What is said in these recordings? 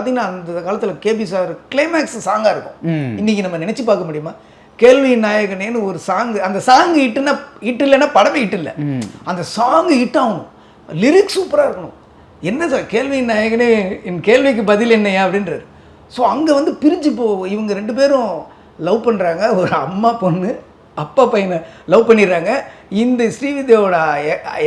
பார்த்தீங்கன்னா அந்த காலத்தில் கேபி சார் கிளைமேக்ஸ் சாங்காக இருக்கும். இன்றைக்கி நம்ம நினச்சி பார்க்க முடியுமா? கேள்வி நாயகனேன்னு ஒரு சாங்கு, அந்த சாங்கு ஹிட் இல்லைன்னா படமே ஹிட் இல்லை. அந்த சாங்கு ஹிட் ஆகணும், லிரிக்ஸ் சூப்பராக இருக்கணும். என்ன சார் கேள்வி நாயகனே என் கேள்விக்கு பதில் என்னையா அப்படின்றாரு. ஸோ அங்கே வந்து பிரிஞ்சு இவங்க 2 பேரும் லவ் பண்ணுறாங்க. ஒரு அம்மா பொண்ணு அப்பா பையனை லவ் பண்ணிடுறாங்க. இந்த ஸ்ரீவித்யாவோட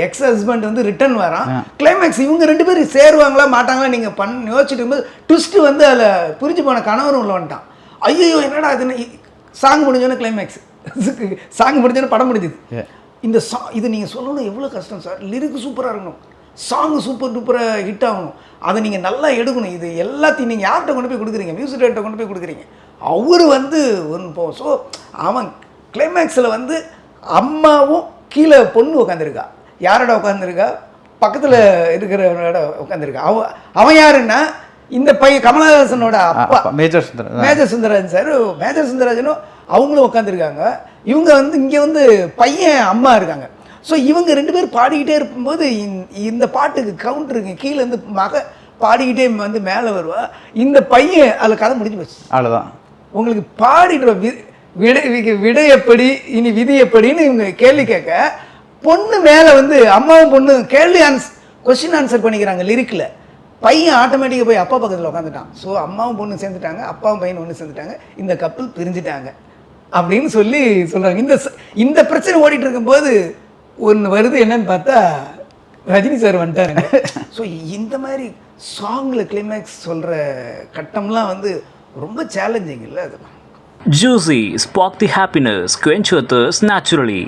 எக்ஸ் ஹஸ்பண்ட் வந்து ரிட்டர்ன் வரான். கிளைமேக்ஸ் இவங்க 2 பேரும் சேருவாங்களா மாட்டாங்களா நீங்கள் யோசிச்சுட்டு இருக்கும்போது ட்விஸ்ட்டு வந்து அதில் புரிஞ்சு போன கணவரும் உள்ள வந்துட்டான். ஐயோ என்னடா அதுன்னு சாங் முடிஞ்சோன்னே கிளைமேக்ஸ் சாங் முடிஞ்சோன்னே படம் முடிஞ்சுது. இந்த இது நீங்கள் சொல்லணும் எவ்வளோ கஷ்டம் சார். லிரிக் சூப்பராக இருக்கணும், சாங்கு சூப்பர் டூப்பராக ஹிட் ஆகணும், அதை நீங்கள் நல்லா எடுக்கணும். இது எல்லாத்தையும் நீங்கள் யார்கிட்ட கொண்டு போய் கொடுக்குறீங்க? மியூசிக் டைரக்டர் கொண்டு போய் கொடுக்குறீங்க. அவர் வந்து ஒன்று போ. ஸோ அவன் கிளைமேக்ஸில் வந்து அம்மாவும் கீழே பொண்ணு உட்காந்துருக்கா. யாரோட உட்காந்துருக்கா? பக்கத்தில் இருக்கிறவனோட உட்காந்துருக்கா. அவன் யாருன்னா இந்த பையன் கமலஹாசனோட அப்பா மேஜர் சுந்தரராஜன் சார். மேஜர் சுந்தரராஜனும் அவங்களும் உட்காந்துருக்காங்க. இவங்க வந்து இங்கே வந்து பையன் அம்மா இருக்காங்க. ஸோ இவங்க 2 பேர் பாடிக்கிட்டே இருக்கும்போது இந்த பாட்டுக்கு கவுண்டருங்க கீழேருந்து பாடிக்கிட்டே வந்து மேலே வருவா. இந்த பையன் அதில் கதை முடிஞ்சு போச்சு, அவ்வளோதான். உங்களுக்கு பாடிடுற விடை எப்படி இனி விதி எப்படின்னு இவங்க கேள்வி கேட்க, பொண்ணு மேலே வந்து அம்மாவும் பொண்ணு கொஸ்டின் ஆன்சர் பண்ணிக்கிறாங்க லிரிக்கில். பையன் ஆட்டோமேட்டிக்காக போய் அப்பா பக்கத்தில் உட்காந்துட்டான். ஸோ அம்மாவும் பொண்ணு சேர்ந்துட்டாங்க, அப்பாவும் பையன் ஒன்று சேர்ந்துட்டாங்க, இந்த கப்பல் பிரிஞ்சுட்டாங்க அப்படின்னு சொல்லி சொல்கிறாங்க. இந்த பிரச்சனை ஓடிட்டு இருக்கும்போது ஒன்று வருது, என்னன்னு பார்த்தா ரஜினி சார் வந்துட்டாருங்க. ஸோ இந்த மாதிரி சாங்கில் கிளைமேக்ஸ் சொல்கிற கட்டம்லாம் வந்து ரொம்ப சேலஞ்சிங் இல்லை. அதெல்லாம் Juicy, spark the happiness, quench your thirst naturally.